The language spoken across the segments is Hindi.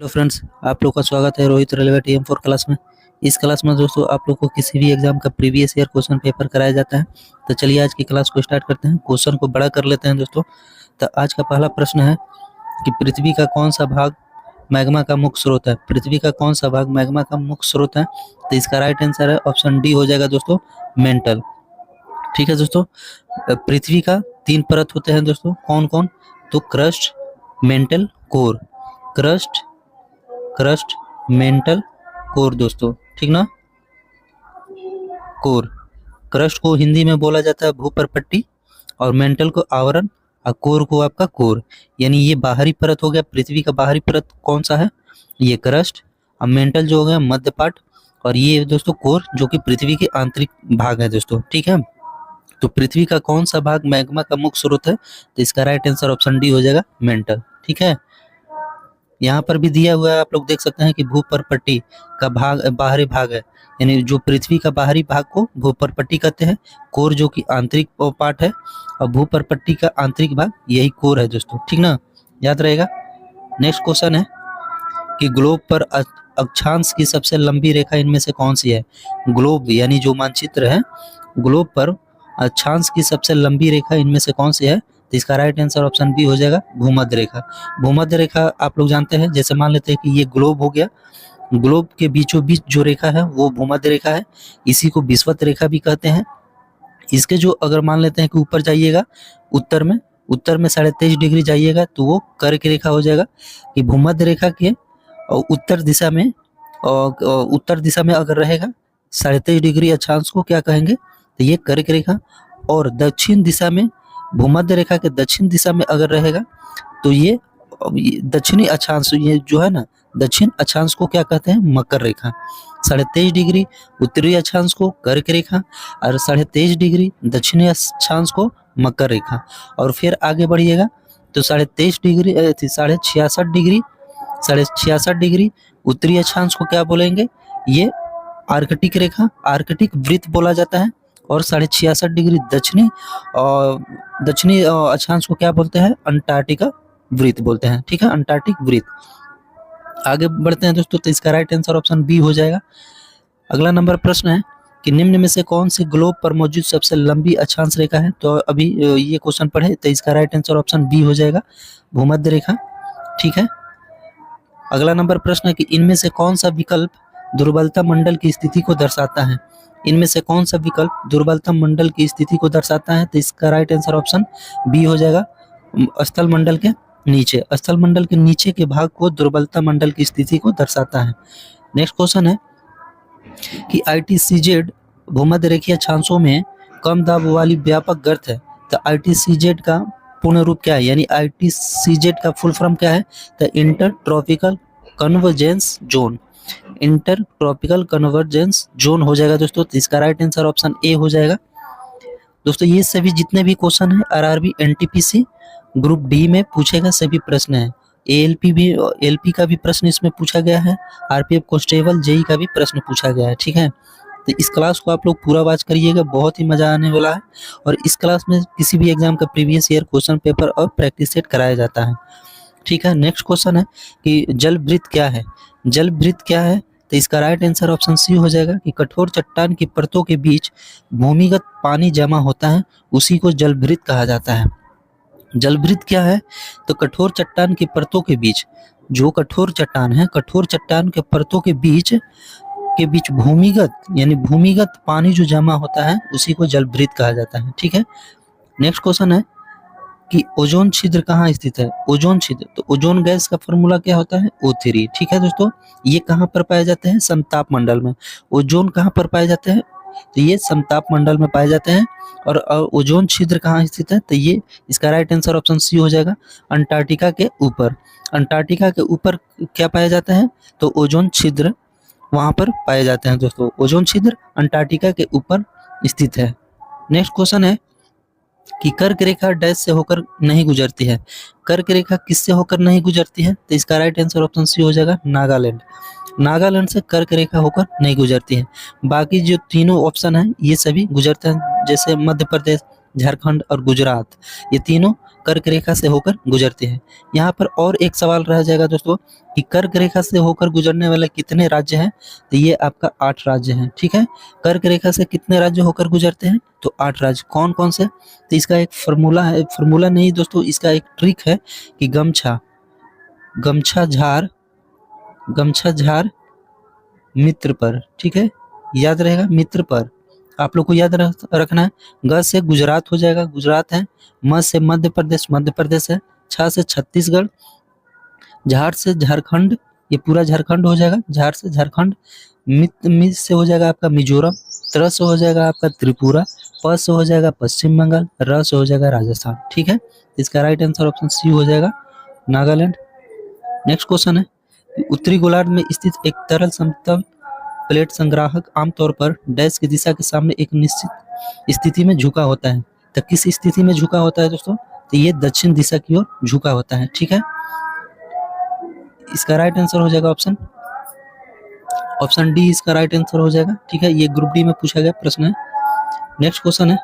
हेलो फ्रेंड्स, आप लोग का स्वागत है रोहित रेलवे TM4 क्लास में। इस क्लास में दोस्तों आप लोग को किसी भी एग्जाम का प्रीवियस ईयर क्वेश्चन पेपर कराया जाता है। तो चलिए आज की क्लास को स्टार्ट करते हैं। क्वेश्चन को बड़ा कर लेते हैं दोस्तों। तो आज का पहला प्रश्न है कि पृथ्वी का कौन सा भाग मैग्मा का मुख्य स्रोत है। पृथ्वी का कौन सा भाग मैग्मा का मुख्य स्रोत है। तो इसका राइट आंसर है ऑप्शन डी हो जाएगा दोस्तों, मेंटल। ठीक है दोस्तों, पृथ्वी का 3 परत होते हैं दोस्तों, कौन कौन। तो crust, mental, core. Crust, crust, mental, core दोस्तों, ठीक ना। कोर, क्रस्ट को हिंदी में बोला जाता है भूपरपट्टी, और मेंटल को आवरण, और कोर को आपका कोर। यानी ये बाहरी परत हो गया। पृथ्वी का बाहरी परत कौन सा है, ये क्रस्ट। और मेंटल जो हो गया मध्य पार्ट, और ये दोस्तों कोर जो कि पृथ्वी के आंतरिक भाग है दोस्तों, ठीक है। तो पृथ्वी का कौन सा भाग मैग्मा का मुख्य स्रोत है। तो इसका राइट आंसर ऑप्शन डी हो जाएगा, मेंटल। ठीक है, यहाँ पर भी दिया हुआ है, आप लोग देख सकते हैं कि भूपरपट्टी का भाग बाहरी भाग है। यानी जो पृथ्वी का बाहरी भाग को भूपरपट्टी कहते हैं। कोर जो कि आंतरिक पार्ट है, और भूपरपट्टी का आंतरिक भाग यही कोर है दोस्तों, ठीक ना, याद रहेगा। नेक्स्ट क्वेश्चन है कि ग्लोब पर अक्षांश की सबसे लंबी रेखा इनमें से कौन सी है। ग्लोब यानी जो मानचित्र है, ग्लोब पर अक्षांश की सबसे लंबी रेखा इनमें से कौन सी है। तो इसका राइट आंसर ऑप्शन बी हो जाएगा, भूमध्य रेखा। भूमध्य रेखा आप लोग जानते हैं, जैसे मान लेते हैं कि ये ग्लोब हो गया, ग्लोब के बीचों बीच जो रेखा है वो भूमध्य रेखा है। इसी को विषुवत रेखा भी कहते हैं। इसके जो अगर मान लेते हैं कि ऊपर जाइएगा, उत्तर में 23.5 डिग्री जाइएगा तो वो कर्क रेखा हो जाएगा। कि भूमध्य रेखा के उत्तर दिशा में अगर रहेगा 23.5 डिग्री अक्षांश को क्या कहेंगे, तो ये कर्क रेखा। और दक्षिण दिशा में, भूमध्य रेखा के दक्षिण दिशा में अगर रहेगा तो ये दक्षिणी अक्षांश, ये जो है ना दक्षिण अक्षांश को क्या कहते हैं, मकर रेखा। 23.5 डिग्री उत्तरी अक्षांश को कर्क रेखा, और 23.5 डिग्री दक्षिणी अक्षांश को मकर रेखा। और फिर आगे बढ़िएगा तो 23.5 डिग्री 66 डिग्री उत्तरी अक्षांश को क्या बोलेंगे, ये आर्कटिक रेखा, आर्कटिक वृत्त बोला जाता है। और 66.5 डिग्री दक्षिणी अक्षांश को क्या बोलते हैं, अंटार्कटिका वृत्त बोलते हैं, ठीक है, अंटार्कटिक वृत्त। आगे बढ़ते हैं दोस्तों, तो इसका राइट आंसर ऑप्शन बी हो जाएगा। अगला नंबर प्रश्न है कि निम्न में से कौन सी ग्लोब पर मौजूद सबसे लंबी अक्षांश रेखा है। तो अभी ये क्वेश्चन पढ़े, तो इसका राइट आंसर ऑप्शन बी हो जाएगा, भूमध्य रेखा। ठीक है, अगला नंबर प्रश्न है कि इनमें से कौन सा विकल्प दुर्बलता मंडल की स्थिति को दर्शाता है। इनमें से कौन सा विकल्प दुर्बलता मंडल की स्थिति को दर्शाता है। तो इसका राइट आंसर ऑप्शन बी हो जाएगा, स्थल मंडल के नीचे। स्थल मंडल के नीचे के भाग को दुर्बलता मंडल की स्थिति को दर्शाता है। नेक्स्ट क्वेश्चन है कि ITCZ भूमध्य रेखीय अक्षांशों में कम दाब वाली व्यापक गर्त है। तो ITCZ का पूर्ण रूप क्या है, यानी ITCZ का फुल फॉर्म क्या है। तो inter tropical convergence zone, inter tropical convergence zone हो जाएगा दोस्तों। तो इसका राइट आंसर ऑप्शन ए हो जाएगा दोस्तों। ये सभी जितने भी क्वेश्चन है RRB NTPC ग्रुप डी में पूछेगा सभी प्रश्न है। LP का भी प्रश्न इसमें पूछा गया है। RPF कांस्टेबल JEE का भी प्रश्न पूछा गया है, ठीक है। तो इस क्लास को आप लोग पूरा वॉच करिएगा, बहुत ही मजा आने वाला है। और इस क्लास में किसी भी एग्जाम का प्रीवियस ईयर क्वेश्चन पेपर और प्रैक्टिस सेट कराया जाता है, ठीक है। नेक्स्ट क्वेश्चन है कि जल वृत्त क्या है। जल वृत्त क्या है, तो इसका राइट आंसर ऑप्शन सी हो जाएगा कि कठोर चट्टान की परतों के बीच भूमिगत पानी जमा होता है, उसी को जल वृत्त कहा जाता है। जल वृत्त क्या है, तो कठोर चट्टान की परतों के बीच, जो कठोर चट्टान है, कठोर चट्टान के परतों के बीच भूमिगत, यानी भूमिगत पानी जो जमा होता है उसी को जल वृत्त कहा जाता है, ठीक है। नेक्स्ट क्वेश्चन है कि ओजोन छिद्र कहाँ स्थित है। ओजोन छिद्र, तो ओजोन गैस का फॉर्मूला क्या होता है, O3, ठीक है दोस्तों। ये कहाँ पर पाए जाते हैं, समताप मंडल में। ओजोन कहाँ पर पाए जाते हैं, तो ये समताप मंडल में पाए जाते हैं। और ओजोन छिद्र कहाँ स्थित है, तो ये इसका राइट आंसर ऑप्शन सी हो जाएगा, अंटार्कटिका के ऊपर। अंटार्कटिका के ऊपर क्या पाया जाता है, तो ओजोन छिद्र वहां पर पाए जाते हैं दोस्तों। ओजोन छिद्र अंटार्कटिका के ऊपर स्थित है। नेक्स्ट क्वेश्चन है कि कर्क रेखा डैश से होकर नहीं गुजरती है। कर्क रेखा किससे होकर नहीं गुजरती है, तो इसका राइट आंसर ऑप्शन सी हो जाएगा, नागालैंड। नागालैंड से कर्क रेखा होकर नहीं गुजरती है। बाकी जो तीनों ऑप्शन है ये सभी गुजरते हैं, जैसे मध्य प्रदेश, झारखंड और गुजरात, ये तीनों कर्क रेखा से होकर गुजरते हैं। यहाँ पर और एक सवाल रह जाएगा दोस्तों कि कर्क रेखा से होकर गुजरने वाले कितने राज्य हैं, तो ये आपका 8 राज्य हैं। ठीक है, कर्क रेखा से कितने राज्य होकर गुजरते हैं, तो 8 राज्य। कौन कौन से, तो इसका एक फार्मूला है, फार्मूला नहीं दोस्तों, इसका एक ट्रिक है कि गमछा झार मित्र पर। ठीक है, याद रहेगा मित्र पर, आप लोग को याद रखना है। ग से गुजरात हो जाएगा, गुजरात है। म से मध्य प्रदेश है। छ से छत्तीसगढ़, झार से झारखंड, ये पूरा झारखंड हो जाएगा, झार से झारखंड। मित से हो जाएगा आपका मिजोरम। त्र से हो जाएगा आपका त्रिपुरा। प से हो जाएगा पश्चिम बंगाल। र से हो जाएगा राजस्थान। ठीक है, इसका राइट आंसर ऑप्शन सी हो जाएगा, नागालैंड। नेक्स्ट क्वेश्चन है, उत्तरी गोलार्ध में स्थित एक तरल समतल प्लेट संग्राहक आमतौर पर डैश की दिशा के सामने एक निश्चित स्थिति में झुका होता है। तो किस स्थिति में झुका होता है दोस्तों, तो ये दक्षिण दिशा की ओर झुका होता है। ठीक है, इसका राइट आंसर हो जाएगा ऑप्शन डी, इसका राइट आंसर हो जाएगा। ठीक है, ये ग्रुप डी में पूछा गया प्रश्न है। नेक्स्ट क्वेश्चन है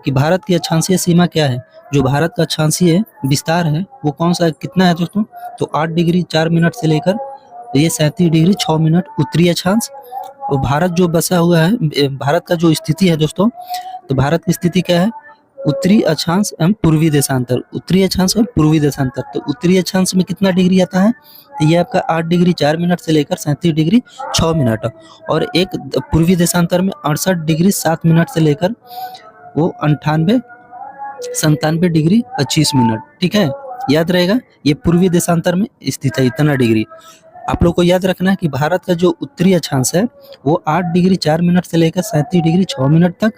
कि भारत की अक्षांशीय सीमा क्या है। जो भारत का अक्षांशीय विस्तार है वो कौन सा है, कितना है दोस्तों, तो 8 डिग्री 4 मिनट से लेकर ये 37 डिग्री 6 मिनट उत्तरी अक्षांश। और भारत जो बसा हुआ है, भारत का जो स्थिति है दोस्तों, तो भारत की स्थिति क्या है, उत्तरी अक्षांश एवं पूर्वी देशांतर। उत्तरी अक्षांश एवं पूर्वी देशांतर, तो उत्तरी अक्षांश में कितना डिग्री आता है, तो ये आपका 8 डिग्री 4 मिनट से लेकर 37 डिग्री 6 मिनट। और एक पूर्वी देशांतर में 68 डिग्री 7 मिनट से लेकर वो 97 डिग्री 25 मिनट। ठीक है, याद रहेगा, ये पूर्वी देशांतर में स्थित है, इतना डिग्री। आप लोग को याद रखना है कि भारत का जो उत्तरी अक्षांश है वो 8 डिग्री 4 मिनट से लेकर 37 डिग्री 6 मिनट तक,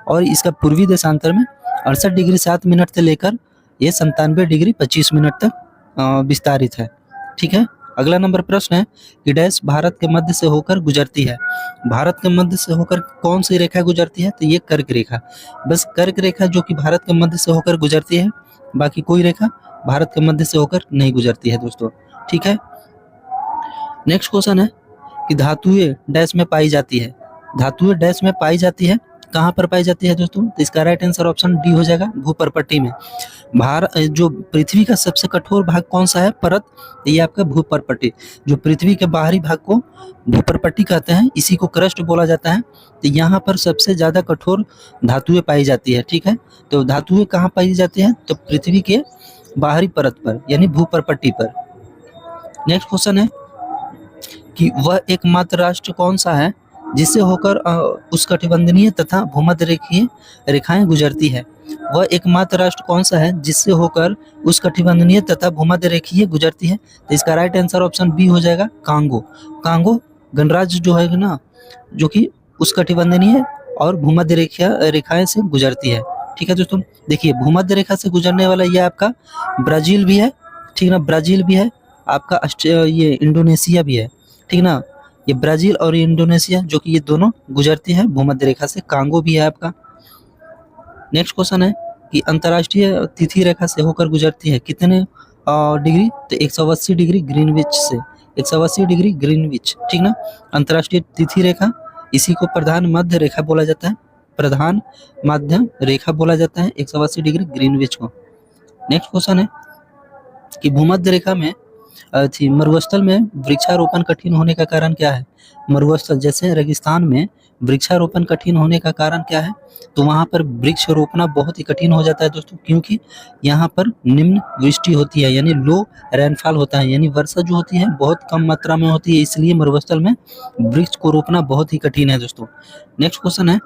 और इसका पूर्वी देशांतर में 68 डिग्री 7 मिनट से लेकर ये 97 डिग्री 25 मिनट तक विस्तारित है। ठीक है, अगला नंबर प्रश्न है कि डैश भारत के मध्य से होकर गुजरती है। भारत के मध्य से होकर कौन सी रेखा गुजरती है, तो ये कर्क रेखा। बस कर्क रेखा जो कि भारत के मध्य से होकर गुजरती है, बाकी कोई रेखा भारत के मध्य से होकर नहीं गुजरती है दोस्तों। ठीक है, नेक्स्ट क्वेश्चन है कि धातुएं डैश में पाई जाती है। धातुएं डैश में पाई जाती है, कहाँ पर पाई जाती है दोस्तों, तो इसका राइट आंसर ऑप्शन डी हो जाएगा, भूपर्पट्टी में। जो पृथ्वी का सबसे कठोर भाग कौन सा है, परत, ये आपका भूपर्पट्टी। जो पृथ्वी के बाहरी भाग को भूपर्पट्टी कहते हैं, इसी को क्रस्ट बोला जाता है। तो यहाँ पर सबसे ज्यादा कठोर धातुएं पाई जाती है। ठीक है, तो धातुएं कहाँ पाई जाती है, तो पृथ्वी के बाहरी परत पर, यानी भूपर्पट्टी पर। नेक्स्ट क्वेश्चन है कि वह एकमात्र राष्ट्र कौन सा है जिससे होकर उष्णकटिबंधीय तथा भूमध्य रेखीय रेखाएं गुजरती है। वह एकमात्र राष्ट्र कौन सा है जिससे होकर उष्णकटिबंधीय तथा भूमध्य रेखीय गुजरती है, तो इसका राइट आंसर ऑप्शन बी हो जाएगा, कांगो। कांगो गणराज्य जो है ना, जो कि उष्णकटिबंधीय और भूमध्य रेखाएं से गुजरती है। ठीक है दोस्तों, देखिए भूमध्य रेखा से गुजरने वाला ये आपका ब्राजील भी है। ठीक ना, ब्राजील भी है आपका, ये इंडोनेशिया भी है। ठीक ना, ये ब्राजील और इंडोनेशिया जो कि ये दोनों गुजरती है भूमध्य रेखा से। कांगो भी है आपका। नेक्स्ट क्वेश्चन है कि अंतर्राष्ट्रीय तिथि रेखा से होकर गुजरती है कितने डिग्री, तो 180 डिग्री ग्रीनविच से, 180 डिग्री ग्रीनविच। ठीक ना, अंतर्राष्ट्रीय तिथि रेखा, इसी को प्रधान मध्य रेखा बोला जाता है, प्रधान मध्य रेखा बोला जाता है 180 डिग्री ग्रीनविच को। नेक्स्ट क्वेश्चन है कि भूमध्य रेखा में मरुस्थल में वृक्षारोपण कठिन होने का कारण क्या है। मरुस्थल जैसे रेगिस्तान में वृक्षारोपण कठिन होने का कारण क्या है, तो वहां पर वृक्ष रोपना बहुत ही कठिन हो जाता है दोस्तों, क्योंकि यहाँ पर निम्न वृष्टि होती है, यानी लो रेनफॉल होता है, यानी वर्षा जो होती है बहुत कम मात्रा में होती है, इसलिए मरुस्थल में वृक्ष को रोपना बहुत ही कठिन है दोस्तों। नेक्स्ट क्वेश्चन है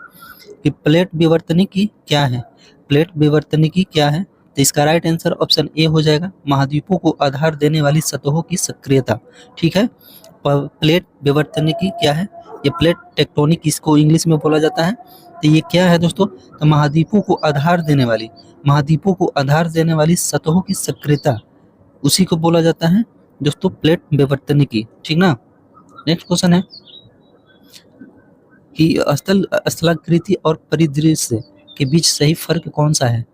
कि प्लेट विवर्तनिकी क्या है। प्लेट विवर्तनिकी क्या है, तो इसका राइट आंसर ऑप्शन ए हो जाएगा, महाद्वीपों को आधार देने वाली सतहों की सक्रियता। ठीक है, प्लेट विवर्तनिकी क्या है, ये प्लेट टेक्टोनिक इसको इंग्लिश में बोला जाता है। तो ये क्या है दोस्तों, तो महाद्वीपों को आधार देने वाली सतहों की सक्रियता, उसी को बोला जाता है दोस्तों प्लेट विवर्तनिकी। ठीक ना, नेक्स्ट क्वेश्चन है कि स्थलाकृति और परिदृश्य के बीच सही फर्क कौन सा है।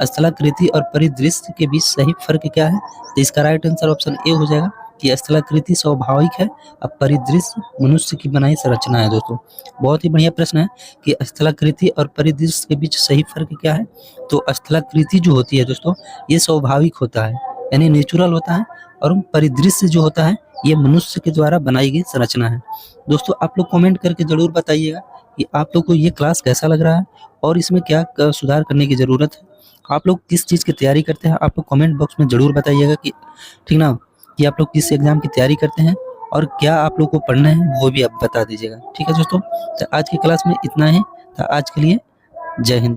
स्थलाकृति और परिदृश्य के बीच सही फर्क क्या है, तो इसका राइट आंसर ऑप्शन ए हो जाएगा, कि स्थलाकृति स्वाभाविक है और परिदृश्य मनुष्य की बनाई संरचना है। दोस्तों बहुत ही बढ़िया प्रश्न है कि स्थलाकृति और परिदृश्य के बीच सही फर्क क्या है। तो स्थलाकृति जो होती है दोस्तों ये स्वाभाविक होता है यानी नेचुरल होता है, और परिदृश्य जो होता है ये मनुष्य के द्वारा बनाई गई संरचना है। दोस्तों आप लोग कमेंट करके जरूर बताइएगा कि आप लोग को ये क्लास कैसा लग रहा है और इसमें क्या सुधार करने की ज़रूरत है। आप लोग किस चीज़ की तैयारी करते हैं आप लोग कमेंट बॉक्स में ज़रूर बताइएगा कि ठीक ना, कि आप लोग किस एग्ज़ाम की तैयारी करते हैं और क्या आप लोग को पढ़ना है वो भी आप बता दीजिएगा। ठीक है दोस्तों, तो आज की क्लास में इतना ही था आज के लिए। जय हिंद।